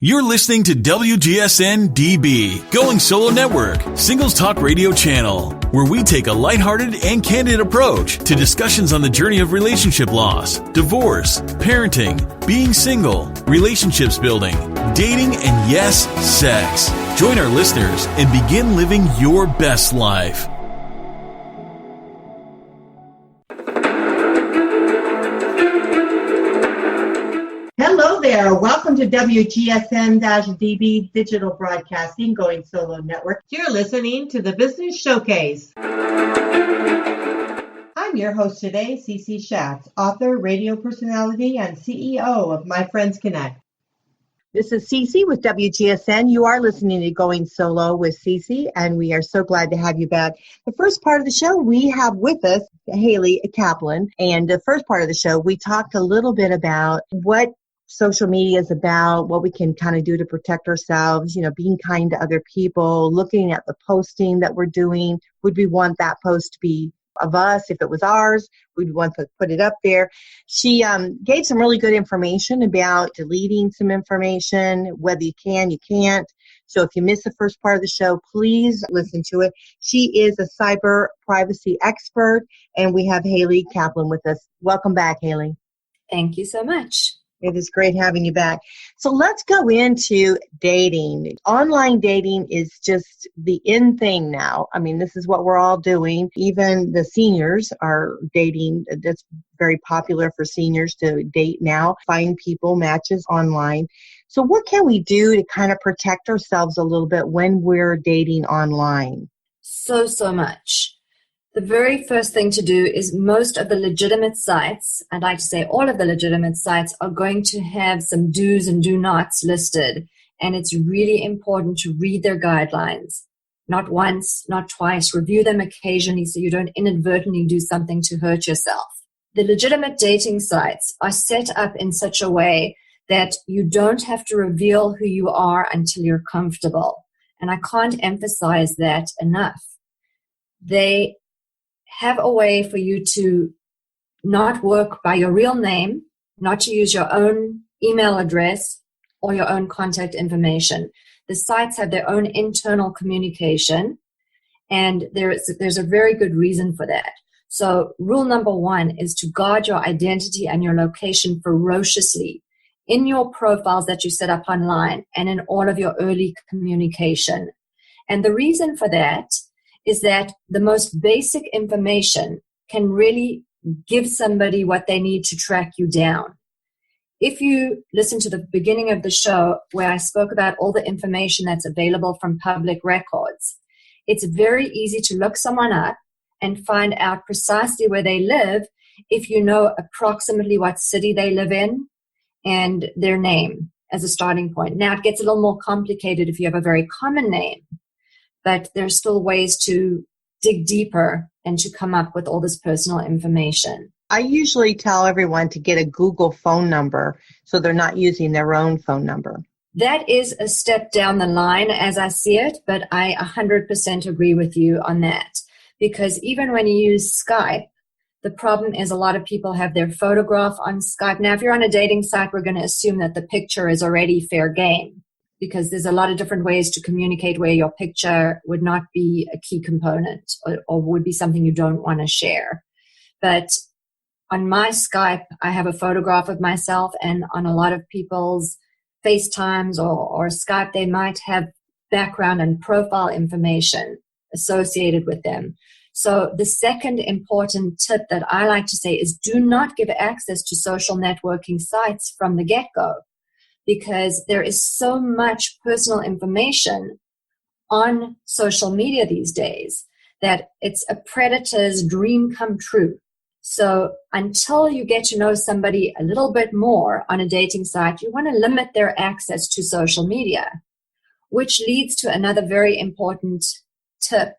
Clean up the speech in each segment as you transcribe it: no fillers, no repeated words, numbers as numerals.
You're listening to WGSN-DB, Going Solo Network, Singles Talk Radio Channel, where we take a lighthearted and candid approach to discussions on the journey of relationship loss, divorce, parenting, being single, relationships building, dating, and yes, sex. Join our listeners and begin living your best life. Hello there. Welcome to WGSN-DB Digital Broadcasting Going Solo Network. You're listening to the Business Showcase. I'm your host today, CC Schatz, author, radio personality, and CEO of My Friends Connect. This is CC with WGSN. You are listening to Going Solo with CC, and we are so glad to have you back. The first part of the show, we have with us Haley Kaplan, and the first part of the show, we talked a little bit about what social media is about, what we can kind of do to protect ourselves, being kind to other people, looking at the posting that we're doing. Would we want that post to be of us? If it was ours, we'd want to put it up there. She gave some really good information about deleting some information, whether you can, you can't. So if you missed the first part of the show, please listen to it. She is a cyber privacy expert, and we have Haley Kaplan with us. Welcome back, Haley. Thank you so much. It is great having you back. So let's go into dating. Online dating is just the in thing now. I mean, this is what we're all doing. Even the seniors are dating. That's very popular for seniors to date now, find people, matches online. So what can we do to kind of protect ourselves a little bit when we're dating online? So much. The very first thing to do is most of the legitimate sites, I'd like to say all of the legitimate sites, are going to have some do's and do nots listed. And it's really important to read their guidelines. Not once, not twice. Review them occasionally so you don't inadvertently do something to hurt yourself. The legitimate dating sites are set up in such a way that you don't have to reveal who you are until you're comfortable. And I can't emphasize that enough. They have a way for you to not work by your real name, not to use your own email address or your own contact information. The sites have their own internal communication, and there's a very good reason for that. So rule number one is to guard your identity and your location ferociously in your profiles that you set up online and in all of your early communication. And the reason for that is that the most basic information can really give somebody what they need to track you down. If you listen to the beginning of the show where I spoke about all the information that's available from public records, it's very easy to look someone up and find out precisely where they live if you know approximately what city they live in and their name as a starting point. Now, it gets a little more complicated if you have a very common name, but there's still ways to dig deeper and to come up with all this personal information. I usually tell everyone to get a Google phone number so they're not using their own phone number. That is a step down the line as I see it, but I 100% agree with you on that. Because even when you use Skype, the problem is a lot of people have their photograph on Skype. Now, if you're on a dating site, we're going to assume that the picture is already fair game, because there's a lot of different ways to communicate where your picture would not be a key component or would be something you don't want to share. But on my Skype, I have a photograph of myself, and on a lot of people's FaceTimes or Skype, they might have background and profile information associated with them. So the second important tip that I like to say is do not give access to social networking sites from the get-go, because there is so much personal information on social media these days that it's a predator's dream come true. So until you get to know somebody a little bit more on a dating site, you want to limit their access to social media, which leads to another very important tip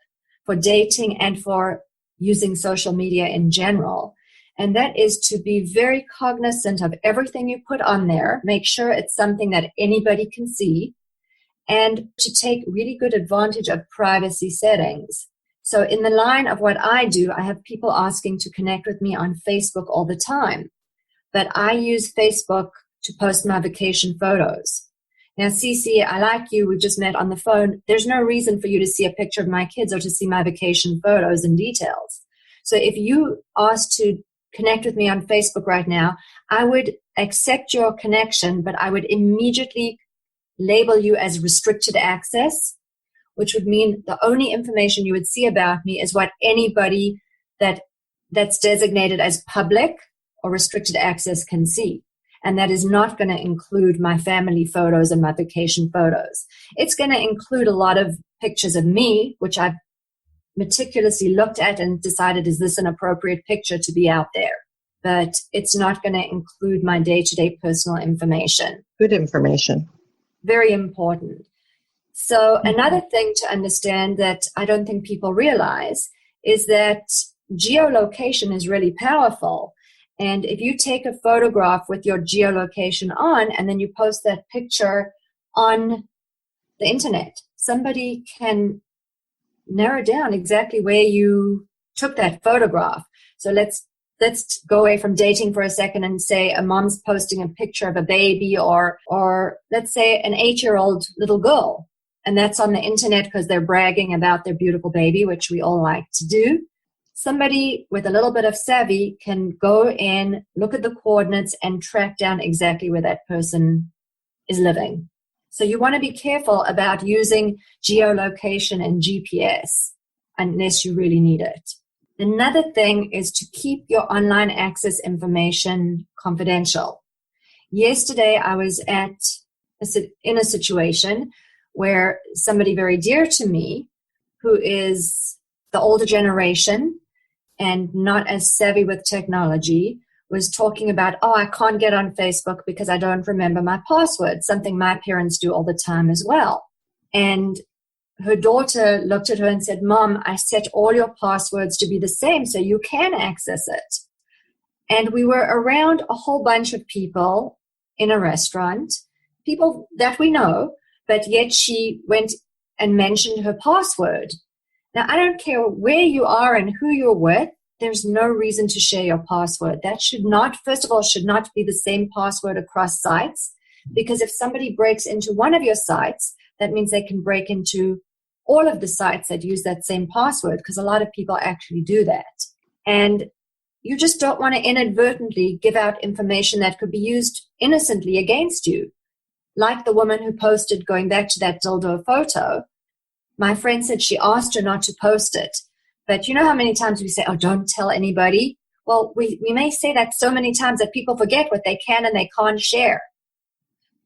for dating and for using social media in general. And that is to be very cognizant of everything you put on there. Make sure it's something that anybody can see, and to take really good advantage of privacy settings. So in the line of what I do, I have people asking to connect with me on Facebook all the time. But I use Facebook to post my vacation photos. Now, Cece, I like you. We've just met on the phone. There's no reason for you to see a picture of my kids or to see my vacation photos and details. So if you asked to connect with me on Facebook right now, I would accept your connection, but I would immediately label you as restricted access, which would mean the only information you would see about me is what anybody that's designated as public or restricted access can see. And that is not going to include my family photos and my vacation photos. It's going to include a lot of pictures of me, which I've meticulously looked at and decided, is this an appropriate picture to be out there? But it's not going to include my day-to-day personal information. Good information. Very important. So another thing to understand that I don't think people realize is that geolocation is really powerful. And if you take a photograph with your geolocation on and then you post that picture on the internet, somebody can narrow down exactly where you took that photograph. So let's go away from dating for a second and say a mom's posting a picture of a baby or let's say an 8-year-old little girl. And that's on the internet because they're bragging about their beautiful baby, which we all like to do. Somebody with a little bit of savvy can go in, look at the coordinates, and track down exactly where that person is living. So you want to be careful about using geolocation and GPS unless you really need it. Another thing is to keep your online access information confidential. Yesterday, I was in a situation where somebody very dear to me, who is the older generation and not as savvy with technology, was talking about, I can't get on Facebook because I don't remember my password, something my parents do all the time as well. And her daughter looked at her and said, Mom, I set all your passwords to be the same so you can access it. And we were around a whole bunch of people in a restaurant, people that we know, but yet she went and mentioned her password. Now, I don't care where you are and who you're with. There's no reason to share your password. That should not be the same password across sites, because if somebody breaks into one of your sites, that means they can break into all of the sites that use that same password, because a lot of people actually do that. And you just don't want to inadvertently give out information that could be used innocently against you. Like the woman who posted, going back to that dildo photo, my friend said she asked her not to post it. But you know how many times we say, don't tell anybody? Well, we may say that so many times that people forget what they can and they can't share.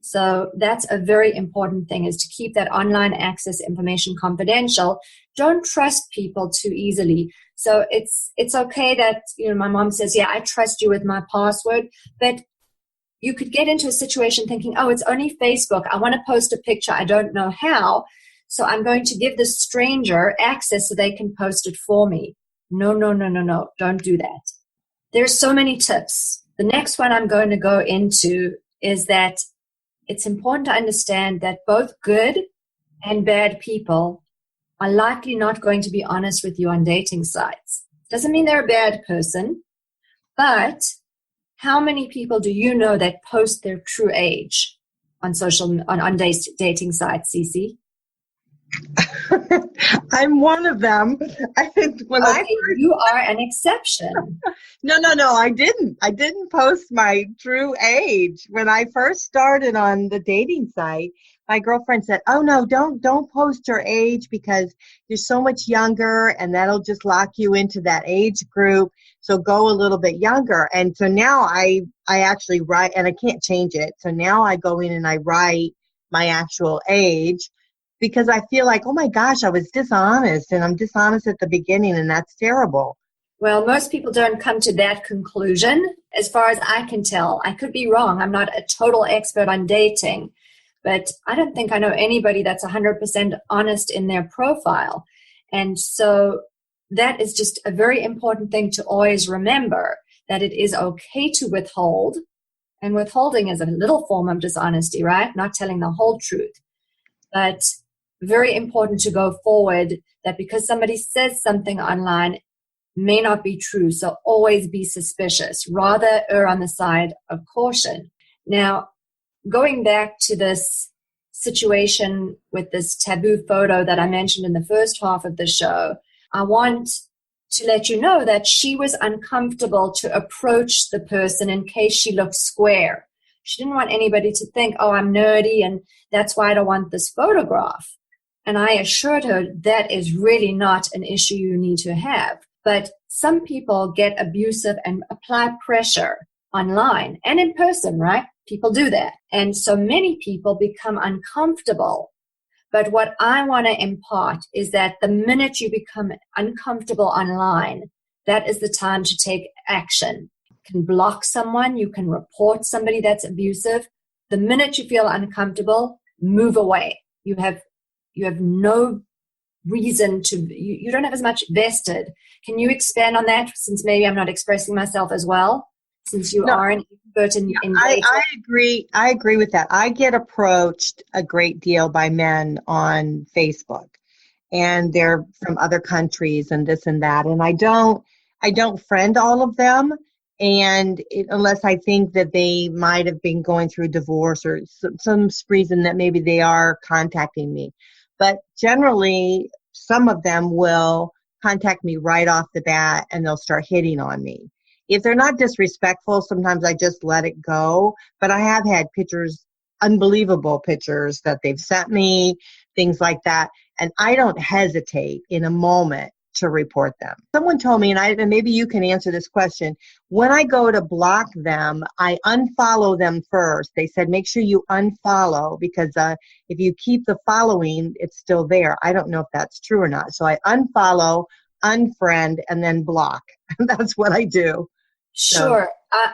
So that's a very important thing, is to keep that online access information confidential. Don't trust people too easily. So it's okay that, my mom says, yeah, I trust you with my password, but you could get into a situation thinking, it's only Facebook. I want to post a picture. I don't know how. So I'm going to give this stranger access so they can post it for me. No. Don't do that. There's so many tips. The next one I'm going to go into is that it's important to understand that both good and bad people are likely not going to be honest with you on dating sites. Doesn't mean they're a bad person, but how many people do you know that post their true age on dating sites, Cece? I'm one of them. You are an exception. No, I didn't. I didn't post my true age. When I first started on the dating site, my girlfriend said, no, don't post your age because you're so much younger and that'll just lock you into that age group. So go a little bit younger. And so now I actually write, and I can't change it. So now I go in and I write my actual age, because I feel like, oh my gosh, I was dishonest, and I'm dishonest at the beginning, and that's terrible. Well, most people don't come to that conclusion, as far as I can tell. I could be wrong. I'm not a total expert on dating, but I don't think I know anybody that's 100% honest in their profile. And so that is just a very important thing to always remember, that it is okay to withhold, and withholding is a little form of dishonesty, right? Not telling the whole truth. But very important to go forward, that because somebody says something online may not be true. So always be suspicious. Rather err on the side of caution. Now, going back to this situation with this taboo photo that I mentioned in the first half of the show, I want to let you know that she was uncomfortable to approach the person in case she looked square. She didn't want anybody to think, oh, I'm nerdy and that's why I don't want this photograph. And I assured her that is really not an issue you need to have. But some people get abusive and apply pressure online and in person, right? People do that. And so many people become uncomfortable. But what I want to impart is that the minute you become uncomfortable online, that is the time to take action. You can block someone. You can report somebody that's abusive. The minute you feel uncomfortable, move away. You have no reason to, you don't have as much vested. Can you expand on that, since maybe I'm not expressing myself as well, since you are an expert in data? I agree with that. I get approached a great deal by men on Facebook, and they're from other countries and this and that. And I don't friend all of them, and unless I think that they might have been going through divorce or some reason that maybe they are contacting me. But generally, some of them will contact me right off the bat and they'll start hitting on me. If they're not disrespectful, sometimes I just let it go. But I have had pictures, unbelievable pictures that they've sent me, things like that. And I don't hesitate in a moment to report them. Someone told me, and maybe you can answer this question, when I go to block them, I unfollow them first. They said, make sure you unfollow, because if you keep the following, it's still there. I don't know if that's true or not. So I unfollow, unfriend, and then block. That's what I do. Sure.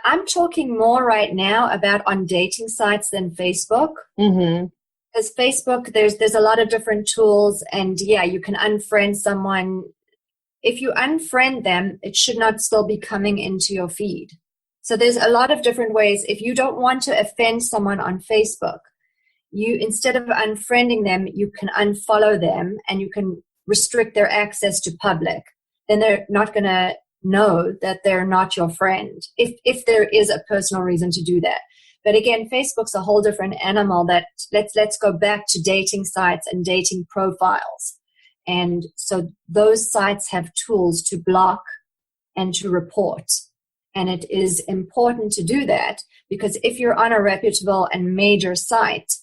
I'm talking more right now about on dating sites than Facebook. Mm-hmm. Because Facebook, there's a lot of different tools, and yeah, you can unfriend someone. If you unfriend them, it should not still be coming into your feed. So there's a lot of different ways. If you don't want to offend someone on Facebook, you, instead of unfriending them, you can unfollow them and you can restrict their access to public. Then they're not going to know that they're not your friend, if there is a personal reason to do that. But again, Facebook's a whole different animal. That let's go back to dating sites and dating profiles. And so those sites have tools to block and to report. And it is important to do that, because if you're on a reputable and major site,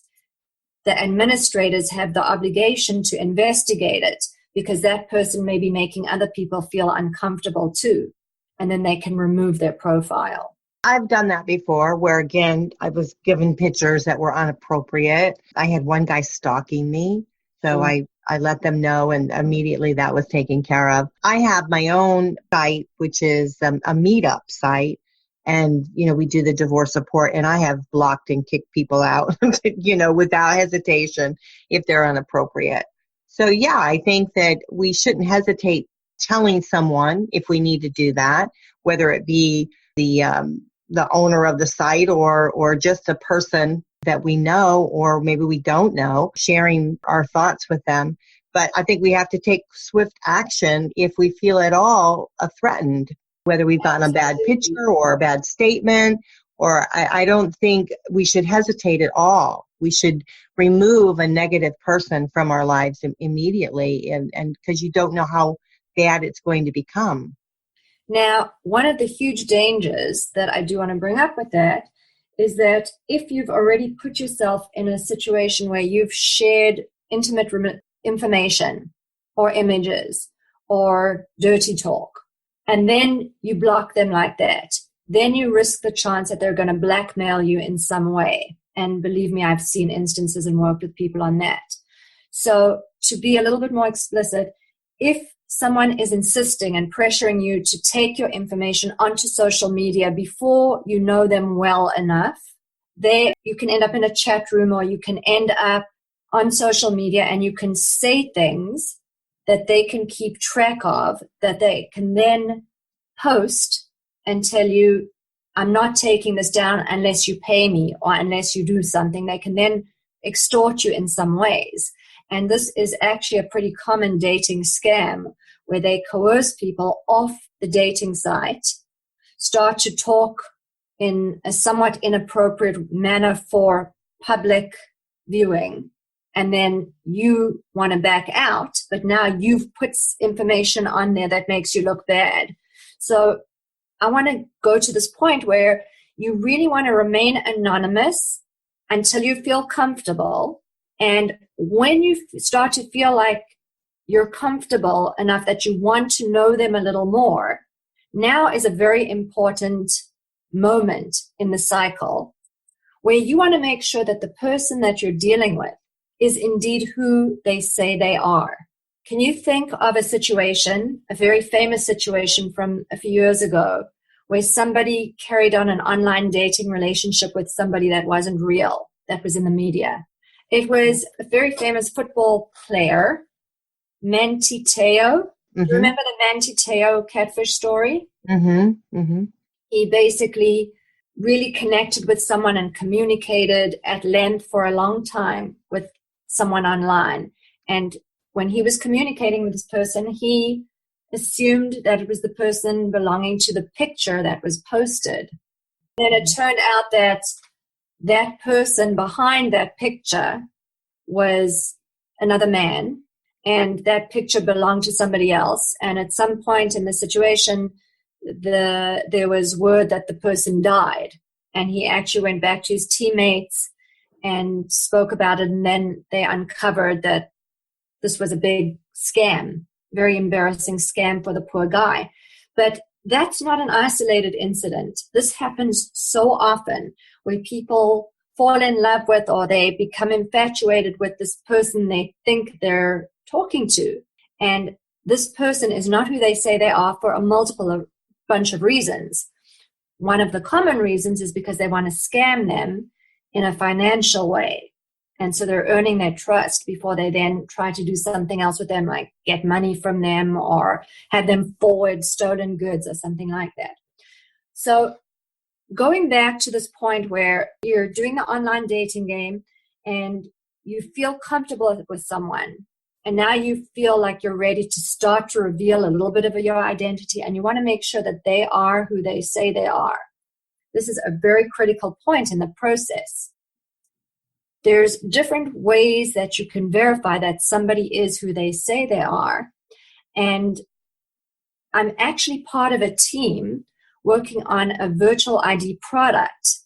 the administrators have the obligation to investigate it, because that person may be making other people feel uncomfortable too. And then they can remove their profile. I've done that before, where again, I was given pictures that were inappropriate. I had one guy stalking me. So I let them know, and immediately that was taken care of. I have my own site, which is a meetup site. And, we do the divorce support, and I have blocked and kicked people out, without hesitation if they're inappropriate. So, yeah, I think that we shouldn't hesitate telling someone if we need to do that, whether it be the owner of the site or just a person that we know or maybe we don't know, sharing our thoughts with them. But I think we have to take swift action if we feel at all threatened, whether we've gotten a bad picture or a bad statement, or I don't think we should hesitate at all. We should remove a negative person from our lives immediately, and because you don't know how bad it's going to become. Now, one of the huge dangers that I do want to bring up with that is that if you've already put yourself in a situation where you've shared intimate information or images or dirty talk, and then you block them like that, then you risk the chance that they're going to blackmail you in some way. And believe me, I've seen instances and worked with people on that. So to be a little bit more explicit, if someone is insisting and pressuring you to take your information onto social media before you know them well enough, you can end up in a chat room, or you can end up on social media and you can say things that they can keep track of, that they can then post and tell you, I'm not taking this down unless you pay me or unless you do something. They can then extort you in some ways. And this is actually a pretty common dating scam, where they coerce people off the dating site, start to talk in a somewhat inappropriate manner for public viewing, and then you want to back out, but now you've put information on there that makes you look bad. So I want to go to this point where you really want to remain anonymous until you feel comfortable. And when you start to feel like you're comfortable enough that you want to know them a little more, now is a very important moment in the cycle where you want to make sure that the person that you're dealing with is indeed who they say they are. Can you think of a situation, a very famous situation from a few years ago, where somebody carried on an online dating relationship with somebody that wasn't real, that was in the media? It was a very famous football player, Manti Te'o. Do you remember the Manti Te'o catfish story? He basically really connected with someone and communicated at length for a long time with someone online. And when he was communicating with this person, he assumed that it was the person belonging to the picture that was posted. Then it turned out that that person behind that picture was another man, and that picture belonged to somebody else. And at some point in the situation, there was word that the person died, and he actually went back to his teammates and spoke about it, and then they uncovered that this was a big scam, very embarrassing scam for the poor guy. But that's not an isolated incident. This happens so often where people fall in love with, or they become infatuated with this person they think they're talking to. And this person is not who they say they are for a bunch of reasons. One of the common reasons is because they want to scam them in a financial way. And so they're earning their trust before they then try to do something else with them, like get money from them or have them forward stolen goods or something like that. So going back to this point where you're doing the online dating game and you feel comfortable with someone, and now you feel like you're ready to start to reveal a little bit of your identity, and you want to make sure that they are who they say they are. This is a very critical point in the process. There's different ways that you can verify that somebody is who they say they are. And I'm actually part of a team working on a virtual ID product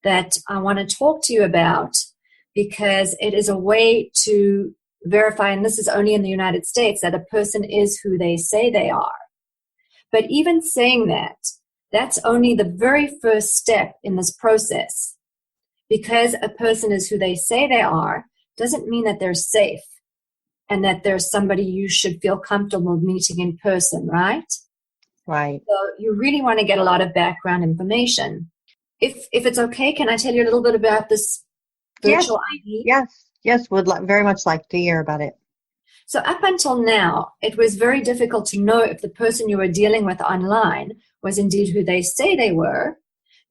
that I want to talk to you about, because it is a way to verify, and this is only in the United States, that a person is who they say they are. But even saying that, that's only the very first step in this process. Because a person is who they say they are doesn't mean that they're safe and that there's somebody you should feel comfortable meeting in person, right? Right. So you really want to get a lot of background information. If it's okay, can I tell you a little bit about this virtual ID? Yes, would very much like to hear about it. So up until now, it was very difficult to know if the person you were dealing with online was indeed who they say they were,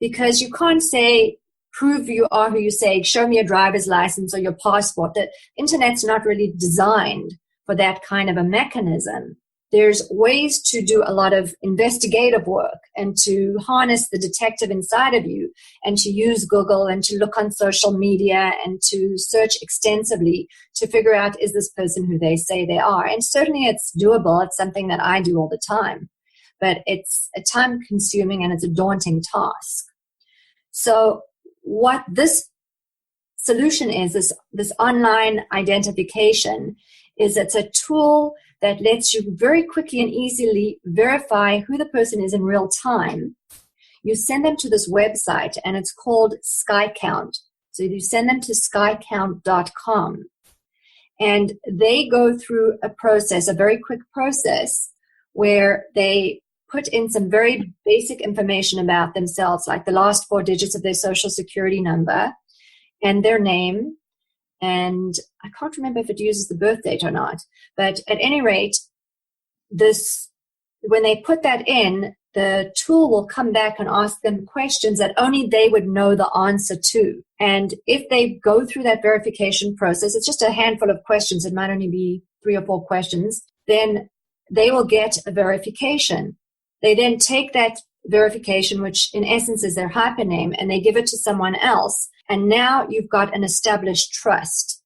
because you can't say, prove you are who you say, show me your driver's license or your passport. The internet's not really designed for that kind of a mechanism. There's ways to do a lot of investigative work and to harness the detective inside of you and to use Google and to look on social media and to search extensively to figure out, is this person who they say they are? And certainly it's doable. It's something that I do all the time. But it's a time-consuming and it's a daunting task. So what this solution is, this online identification, is it's a tool that lets you very quickly and easily verify who the person is in real time. You send them to this website, and it's called SkyCount. So you send them to skycount.com, and they go through a process, a very quick process, where they put in some very basic information about themselves, like the last 4 digits of their social security number and their name. And I can't remember if it uses the birth date or not. But at any rate, when they put that in, the tool will come back and ask them questions that only they would know the answer to. And if they go through that verification process, it's just a handful of questions. It might only be 3 or 4 questions. Then they will get a verification. They then take that verification, which in essence is their hypername, and they give it to someone else. And now you've got an established trust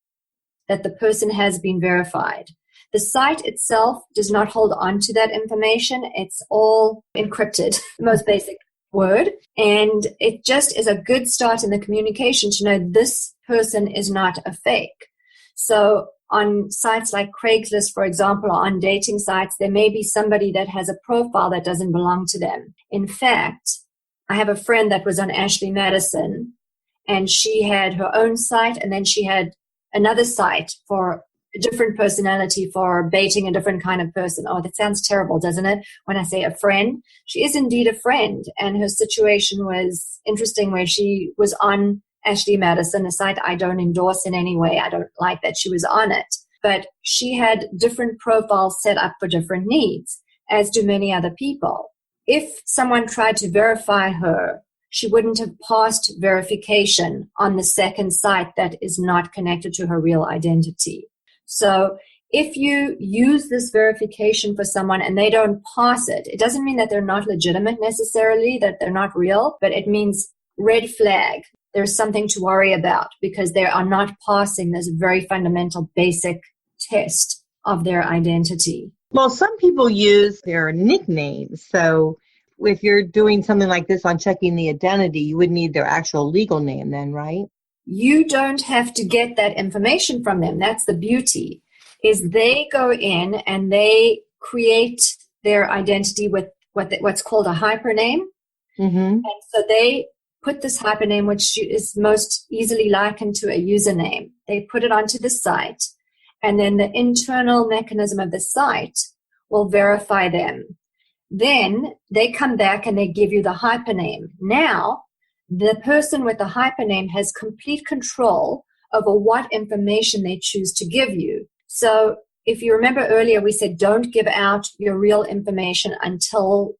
that the person has been verified. The site itself does not hold on to that information. It's all encrypted, the most basic word. And it just is a good start in the communication to know this person is not a fake. So on sites like Craigslist, for example, or on dating sites, there may be somebody that has a profile that doesn't belong to them. In fact, I have a friend that was on Ashley Madison, and she had her own site, and then she had another site for a different personality, for baiting a different kind of person. Oh, that sounds terrible, doesn't it? When I say a friend, she is indeed a friend. And her situation was interesting, where she was on Ashley Madison, a site I don't endorse in any way. I don't like that she was on it. But she had different profiles set up for different needs, as do many other people. If someone tried to verify her, she wouldn't have passed verification on the second site that is not connected to her real identity. So if you use this verification for someone and they don't pass it, it doesn't mean that they're not legitimate necessarily, that they're not real, but it means red flag. There's something to worry about because they are not passing this very fundamental basic test of their identity. Well, some people use their nicknames. So if you're doing something like this on checking the identity, you would need their actual legal name then, right? You don't have to get that information from them. That's the beauty, is they go in and they create their identity with what's called a hypername. Mm-hmm. And so they put this hypername, which is most easily likened to a username. They put it onto the site, and then the internal mechanism of the site will verify them. Then they come back and they give you the hypername. Now, the person with the hypername has complete control over what information they choose to give you. So if you remember earlier, we said don't give out your real information until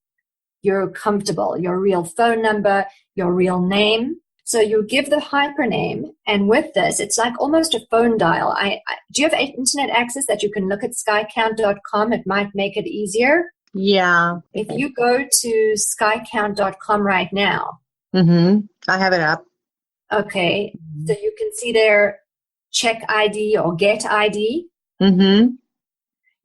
you're comfortable, your real phone number, your real name. So you give the hypername, and with this, it's like almost a phone dial. Do you have internet access that you can look at skycount.com? It might make it easier. Yeah. If you go to skycount.com right now. Mm-hmm. I have it up. Okay. So you can see there check ID or get ID. Mm-hmm.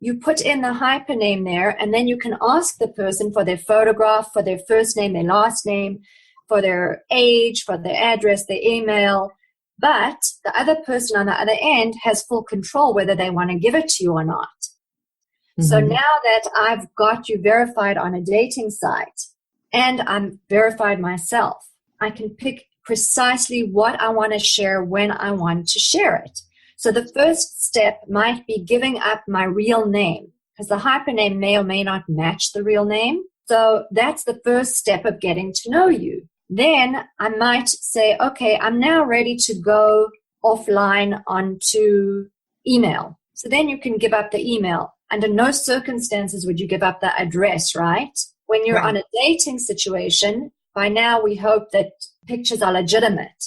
You put in the hypername there, and then you can ask the person for their photograph, for their first name, their last name, for their age, for their address, their email. But the other person on the other end has full control whether they want to give it to you or not. Mm-hmm. So now that I've got you verified on a dating site and I'm verified myself, I can pick precisely what I want to share when I want to share it. So the first step might be giving up my real name, because the hypername may or may not match the real name. So that's the first step of getting to know you. Then I might say, okay, I'm now ready to go offline onto email. So then you can give up the email. Under no circumstances would you give up the address, right? When you're on a dating situation, by now we hope that pictures are legitimate.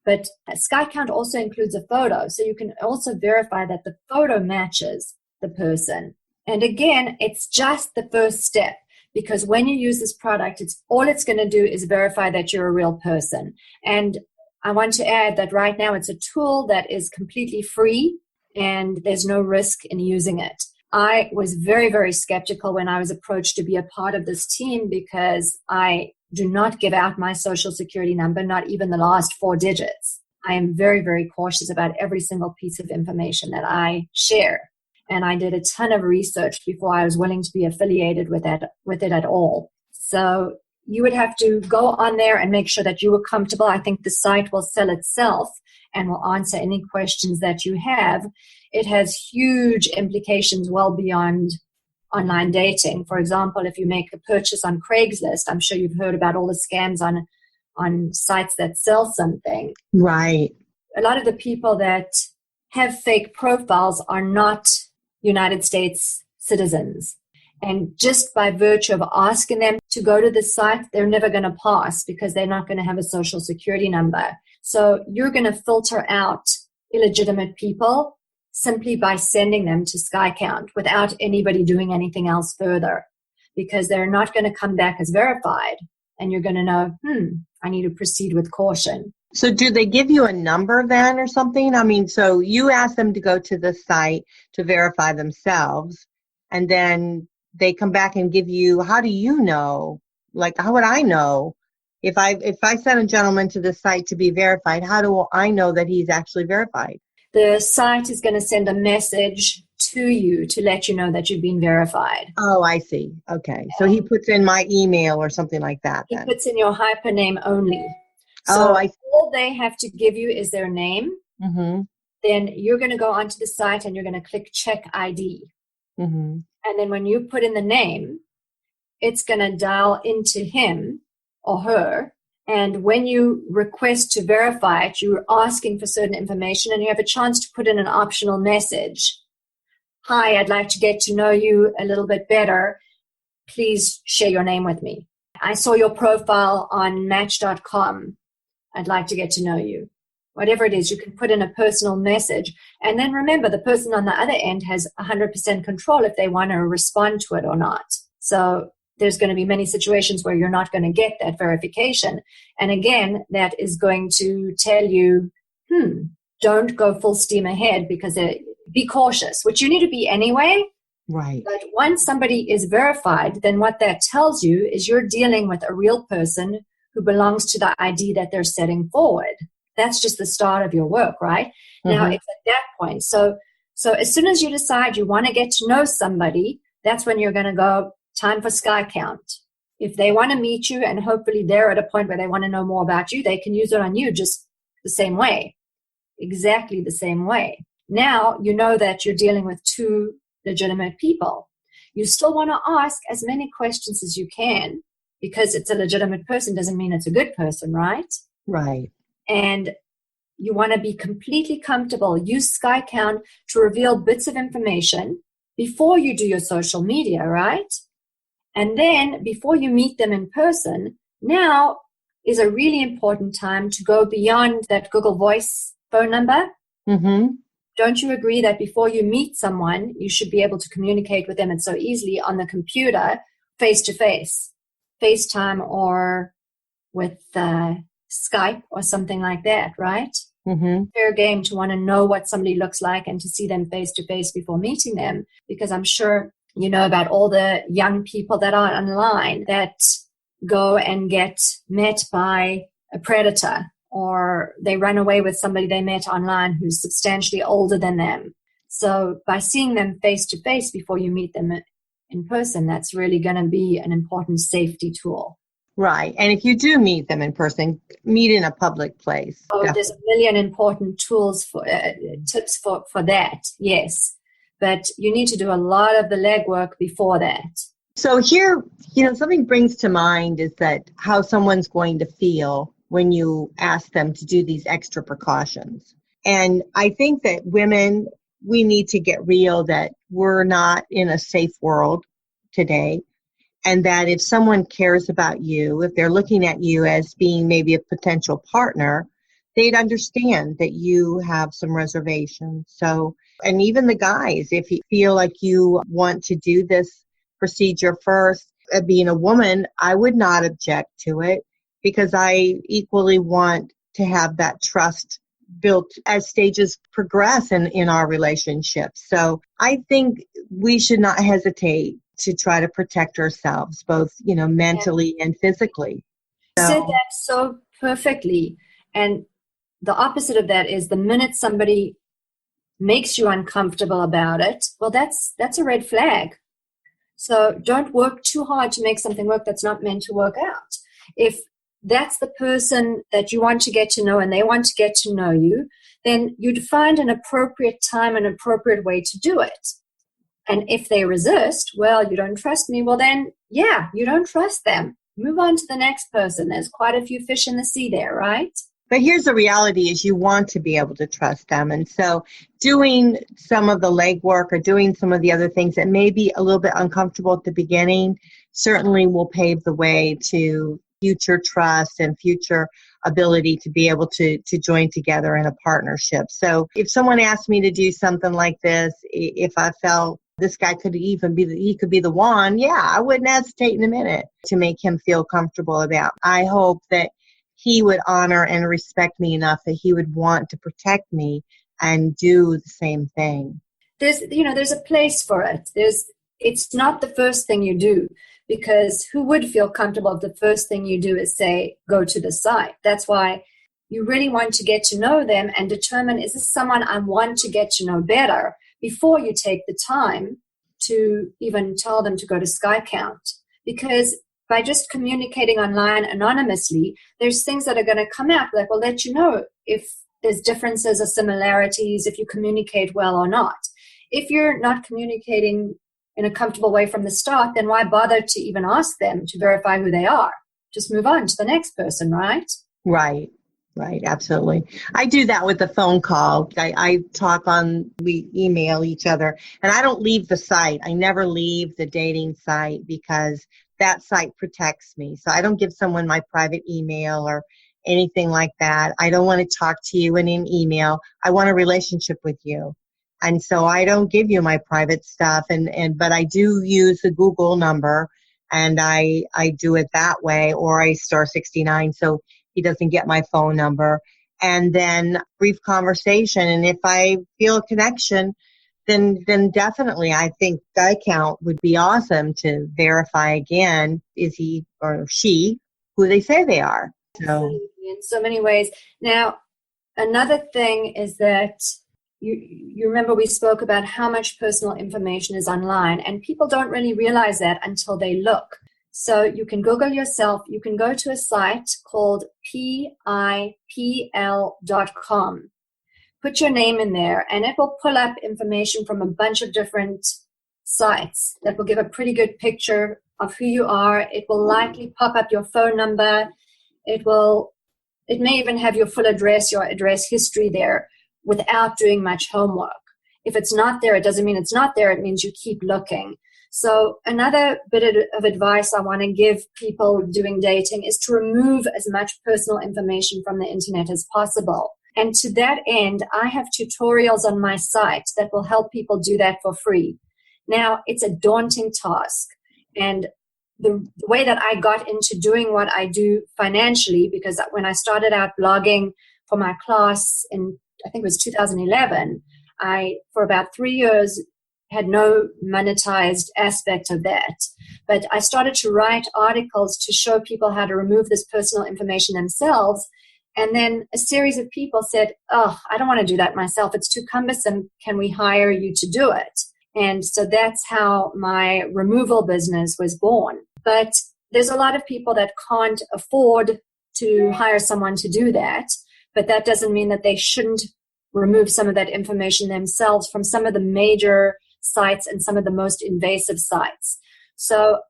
But SkyCount also includes a photo, so you can also verify that the photo matches the person. And again, it's just the first step, because when you use this product, all it's going to do is verify that you're a real person. And I want to add that right now it's a tool that is completely free and there's no risk in using it. I was very, very skeptical when I was approached to be a part of this team, because I do not give out my social security number, not even the last 4 digits. I am very, very cautious about every single piece of information that I share. And I did a ton of research before I was willing to be affiliated with it at all. So you would have to go on there and make sure that you were comfortable. I think the site will sell itself and will answer any questions that you have. It has huge implications well beyond online dating. For example, if you make a purchase on Craigslist, I'm sure you've heard about all the scams on sites that sell something. Right. A lot of the people that have fake profiles are not United States citizens. And just by virtue of asking them to go to the site, they're never going to pass, because they're not going to have a social security number. So you're going to filter out illegitimate people simply by sending them to SkyCount without anybody doing anything else further, because they're not going to come back as verified, and you're going to know, I need to proceed with caution. So do they give you a number then or something? I mean, so you ask them to go to the site to verify themselves, and then they come back and give you, how do you know? Like, how would I know? If I send a gentleman to the site to be verified, how do I know that he's actually verified? The site is going to send a message to you to let you know that you've been verified. Oh, I see. Okay. So he puts in my email or something like that then. He puts in your hypername only. So all they have to give you is their name. Mm-hmm. Then you're going to go onto the site and you're going to click check ID. Mm-hmm. And then when you put in the name, it's going to dial into him or her. And when you request to verify it, you're asking for certain information and you have a chance to put in an optional message. Hi, I'd like to get to know you a little bit better. Please share your name with me. I saw your profile on match.com. I'd like to get to know you. Whatever it is, you can put in a personal message. And then remember, the person on the other end has 100% control if they want to respond to it or not. So there's going to be many situations where you're not going to get that verification. And again, that is going to tell you, don't go full steam ahead because be cautious, which you need to be anyway. Right. But once somebody is verified, then what that tells you is you're dealing with a real person who belongs to the ID that they're setting forward. That's just the start of your work, right? Mm-hmm. Now, it's at that point. So as soon as you decide you want to get to know somebody, that's when you're going to go, time for Sky Count. If they want to meet you and hopefully they're at a point where they want to know more about you, they can use it on you just the same way, exactly the same way. Now you know that you're dealing with two legitimate people. You still want to ask as many questions as you can because it's a legitimate person doesn't mean it's a good person, right? Right. And you want to be completely comfortable. Use Sky Count to reveal bits of information before you do your social media, right? And then before you meet them in person, now is a really important time to go beyond that Google Voice phone number. Mm-hmm. Don't you agree that before you meet someone, you should be able to communicate with them and so easily on the computer, face-to-face, FaceTime or with Skype or something like that, right? Mm-hmm. Fair game to want to know what somebody looks like and to see them face-to-face before meeting them, because I'm sure you know about all the young people that are online that go and get met by a predator, or they run away with somebody they met online who's substantially older than them. So by seeing them face-to-face before you meet them in person, that's really going to be an important safety tool. Right. And if you do meet them in person, meet in a public place. Oh, Definitely. there's a million important tools for tips for that, yes. But you need to do a lot of the legwork before that. So here, something brings to mind is that how someone's going to feel when you ask them to do these extra precautions. And I think that women, we need to get real that we're not in a safe world today. And that if someone cares about you, if they're looking at you as being maybe a potential partner, they'd understand that you have some reservations. So, and even the guys, if you feel like you want to do this procedure first, being a woman, I would not object to it because I equally want to have that trust built as stages progress in our relationship. So I think we should not hesitate to try to protect ourselves, both, mentally and physically. Said that so perfectly. And the opposite of that is the minute somebody makes you uncomfortable about it, well, that's a red flag. So don't work too hard to make something work that's not meant to work out. If that's the person that you want to get to know and they want to get to know you, then you'd find an appropriate time and appropriate way to do it. And if they resist, well, you don't trust me, well then, yeah, you don't trust them. Move on to the next person. There's quite a few fish in the sea there, right? But here's the reality is you want to be able to trust them. And so doing some of the legwork or doing some of the other things that may be a little bit uncomfortable at the beginning certainly will pave the way to future trust and future ability to be able to join together in a partnership. So if someone asked me to do something like this, if I felt this guy could even he could be the one, yeah, I wouldn't hesitate in a minute to make him feel comfortable about. I hope that he would honor and respect me enough that he would want to protect me and do the same thing. There's a place for it. It's not the first thing you do, because who would feel comfortable if the first thing you do is say, go to the site? That's why you really want to get to know them and determine, is this someone I want to get to know better before you take the time to even tell them to go to SkyCount. Because by just communicating online anonymously, there's things that are going to come out that will let you know if there's differences or similarities, if you communicate well or not. If you're not communicating in a comfortable way from the start, then why bother to even ask them to verify who they are? Just move on to the next person, right? Right, absolutely. I do that with the phone call. We email each other, and I don't leave the site. I never leave the dating site because that site protects me. So I don't give someone my private email or anything like that. I don't want to talk to you in an email. I want a relationship with you. And so I don't give you my private stuff, but I do use the Google number, and I do it that way, or I star 69 so he doesn't get my phone number. And then brief conversation, and if I feel a connection, then definitely I think SkyCount would be awesome to verify again, is he or she who they say they are. So in so many ways. Now, another thing is that you remember we spoke about how much personal information is online, and people don't really realize that until they look. So you can Google yourself. You can go to a site called PIPL.com. Put your name in there, and it will pull up information from a bunch of different sites that will give a pretty good picture of who you are. It will likely pop up your phone number. It may even have your full address, your address history there, without doing much homework. If it's not there, it doesn't mean it's not there. It means you keep looking. So another bit of advice I want to give people doing dating is to remove as much personal information from the internet as possible. And to that end, I have tutorials on my site that will help people do that for free. Now, it's a daunting task. And the way that I got into doing what I do financially, because when I started out blogging for my class in, I think it was 2011, I, for about 3 years, had no monetized aspect of that. But I started to write articles to show people how to remove this personal information themselves. And then a series of people said, oh, I don't want to do that myself. It's too cumbersome. Can we hire you to do it? And so that's how my removal business was born. But there's a lot of people that can't afford to hire someone to do that. But that doesn't mean that they shouldn't remove some of that information themselves from some of the major sites and some of the most invasive sites. So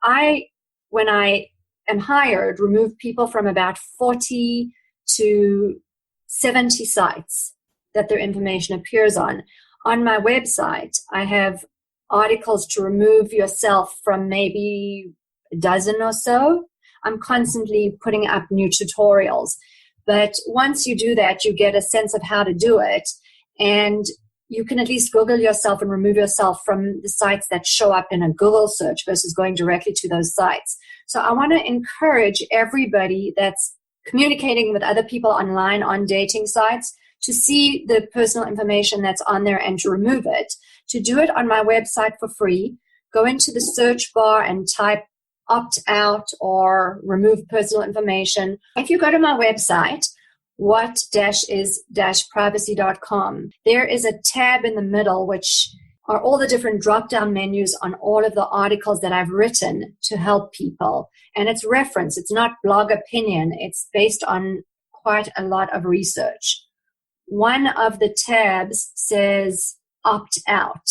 when I am hired, remove people from about 40 to 70 sites that their information appears on. On my website, I have articles to remove yourself from maybe a dozen or so. I'm constantly putting up new tutorials. But once you do that, you get a sense of how to do it. And you can at least Google yourself and remove yourself from the sites that show up in a Google search versus going directly to those sites. So I want to encourage everybody that's communicating with other people online on dating sites to see the personal information that's on there and to remove it. To do it on my website for free, go into the search bar and type opt out or remove personal information. If you go to my website, what-is-privacy.com. There is a tab in the middle which are all the different drop-down menus on all of the articles that I've written to help people. And it's reference. It's not blog opinion. It's based on quite a lot of research. One of the tabs says opt out.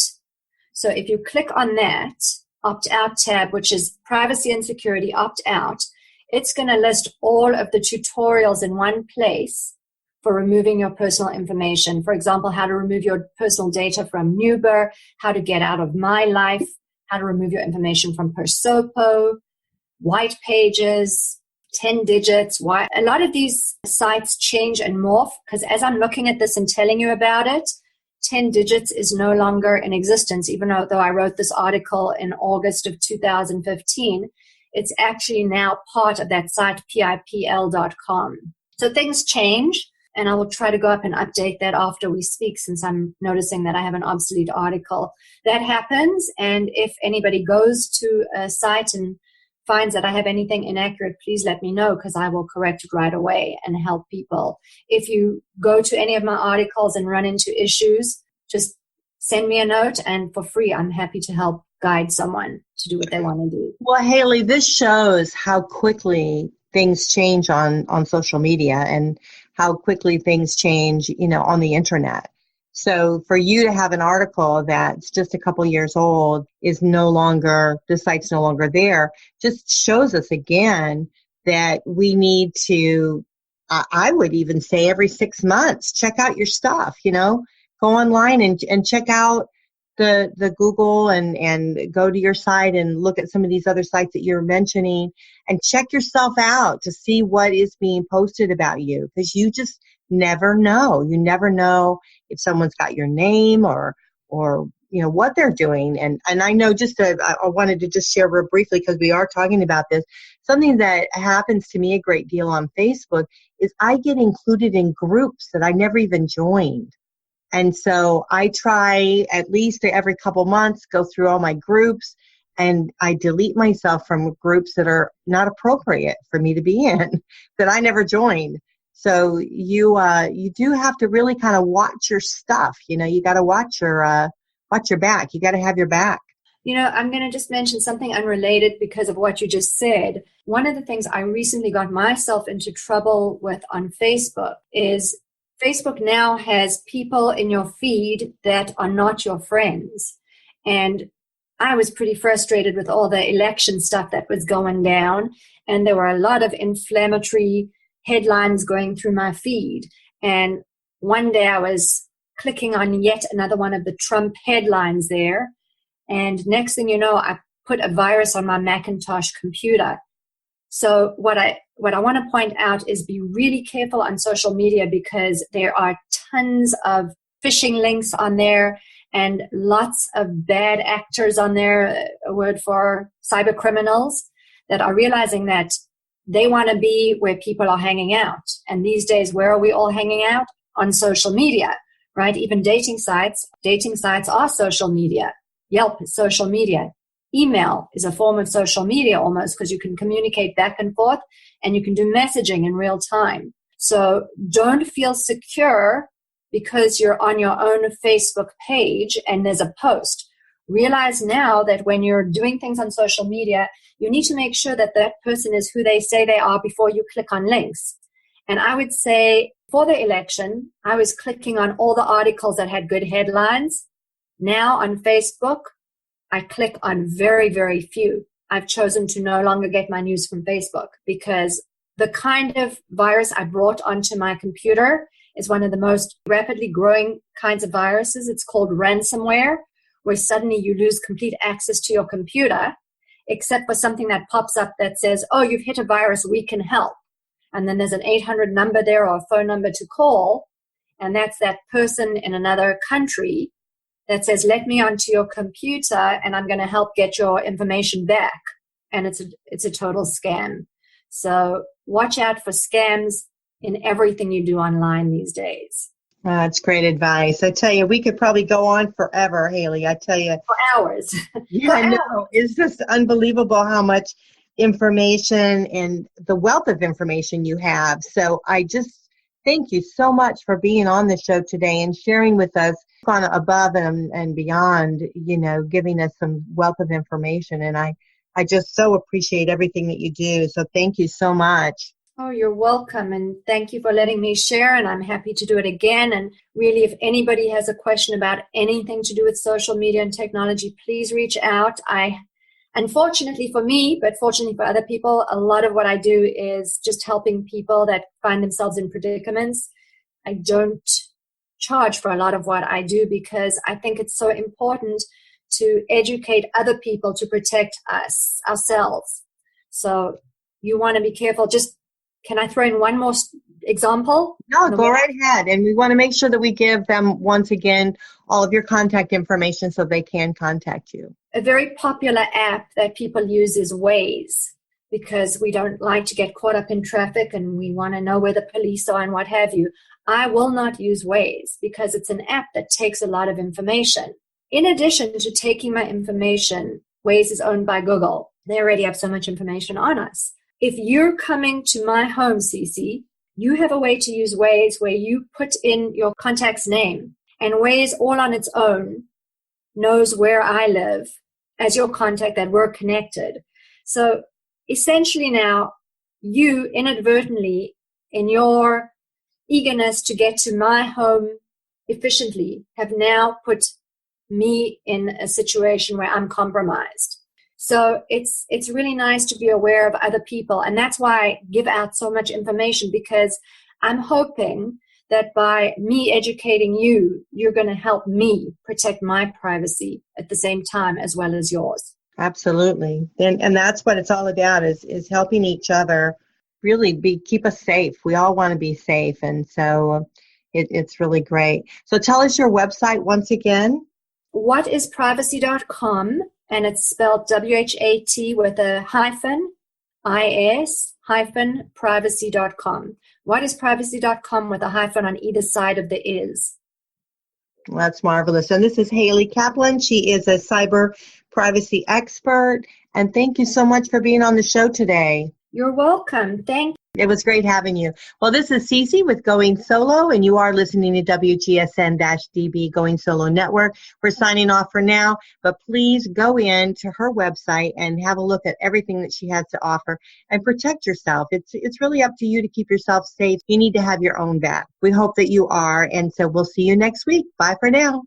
So if you click on that opt out tab, which is privacy and security opt out, it's going to list all of the tutorials in one place for removing your personal information. For example, how to remove your personal data from Nuber, how to get out of My Life, how to remove your information from Persopo, White Pages, 10 Digits. Why? A lot of these sites change and morph because as I'm looking at this and telling you about it, 10 Digits is no longer in existence, even though I wrote this article in August of 2015. It's actually now part of that site, PIPL.com. So things change, and I will try to go up and update that after we speak, since I'm noticing that I have an obsolete article. That happens, and if anybody goes to a site and finds that I have anything inaccurate, please let me know, because I will correct it right away and help people. If you go to any of my articles and run into issues, just send me a note, and for free, I'm happy to help guide someone to do what they want to do. Well, Haley, this shows how quickly things change on social media and how quickly things change, on the internet. So for you to have an article that's just a couple years old the site's no longer there, just shows us again that we need to, I would even say every 6 months, check out your stuff, go online and check out the Google and go to your site and look at some of these other sites that you're mentioning and check yourself out to see what is being posted about you, because you just never know. You never know if someone's got your name or what they're doing. And I know I wanted to just share real briefly, because we are talking about this. Something that happens to me a great deal on Facebook is I get included in groups that I never even joined. And so I try at least every couple months, go through all my groups, and I delete myself from groups that are not appropriate for me to be in, that I never joined. So you do have to really kind of watch your stuff. You got to watch your back. You got to have your back. I'm going to just mention something unrelated because of what you just said. One of the things I recently got myself into trouble with on Facebook is Facebook now has people in your feed that are not your friends. And I was pretty frustrated with all the election stuff that was going down. And there were a lot of inflammatory headlines going through my feed. And one day I was clicking on yet another one of the Trump headlines there. And next thing you know, I put a virus on my Macintosh computer. So what I want to point out is be really careful on social media, because there are tons of phishing links on there and lots of bad actors on there, a word for cyber criminals, that are realizing that they want to be where people are hanging out. And these days, where are we all hanging out? On social media, right? Even dating sites are social media. Yelp is social media. Email is a form of social media almost, because you can communicate back and forth and you can do messaging in real time. So don't feel secure because you're on your own Facebook page and there's a post. Realize now that when you're doing things on social media, you need to make sure that that person is who they say they are before you click on links. And I would say for the election, I was clicking on all the articles that had good headlines. Now on Facebook, I click on very, very few. I've chosen to no longer get my news from Facebook, because the kind of virus I brought onto my computer is one of the most rapidly growing kinds of viruses. It's called ransomware, where suddenly you lose complete access to your computer, except for something that pops up that says, oh, you've hit a virus, we can help. And then there's an 800 number there or a phone number to call, and that's that person in another country that says, let me onto your computer and I'm going to help get your information back. And it's a total scam. So watch out for scams in everything you do online these days. That's great advice. I tell you, we could probably go on forever, Haley. I tell you. For hours. Yeah, I know. It's just unbelievable how much information and the wealth of information you have. So I just thank you so much for being on the show today and sharing with us on above and beyond, giving us some wealth of information. And I just so appreciate everything that you do. So thank you so much. Oh, you're welcome. And thank you for letting me share. And I'm happy to do it again. And really, if anybody has a question about anything to do with social media and technology, please reach out. Unfortunately for me, but fortunately for other people, a lot of what I do is just helping people that find themselves in predicaments. I don't charge for a lot of what I do because I think it's so important to educate other people to protect ourselves. So you want to be careful. Just, can I throw in one more example? No, go right ahead. And we want to make sure that we give them, once again, all of your contact information so they can contact you. A very popular app that people use is Waze. because we don't like to get caught up in traffic and we want to know where the police are and what have you, I will not use Waze because it's an app that takes a lot of information. In addition to taking my information, Waze is owned by Google. They already have so much information on us. If you're coming to my home, Cece, you have a way to use Waze where you put in your contact's name, and Waze all on its own knows where I live as your contact, that we're connected. So essentially now, you inadvertently, in your eagerness to get to my home efficiently, have now put me in a situation where I'm compromised. So it's really nice to be aware of other people. And that's why I give out so much information, because I'm hoping that by me educating you, you're going to help me protect my privacy at the same time as well as yours. Absolutely. And that's what it's all about, is helping each other really keep us safe. We all want to be safe. And so it's really great. So tell us your website once again. Whatisprivacy.com, and it's spelled WHAT with a hyphen, IS hyphen privacy.com. Whatisprivacy.com with a hyphen on either side of the is. Well, that's marvelous. And this is Haley Kaplan. She is a cyber privacy expert. And thank you so much for being on the show today. You're welcome. Thank you. It was great having you. Well, this is Cece with Going Solo, and you are listening to WGSN-DB Going Solo Network. We're signing off for now, but please go in to her website and have a look at everything that she has to offer and protect yourself. It's really up to you to keep yourself safe. You need to have your own back. We hope that you are, and so we'll see you next week. Bye for now.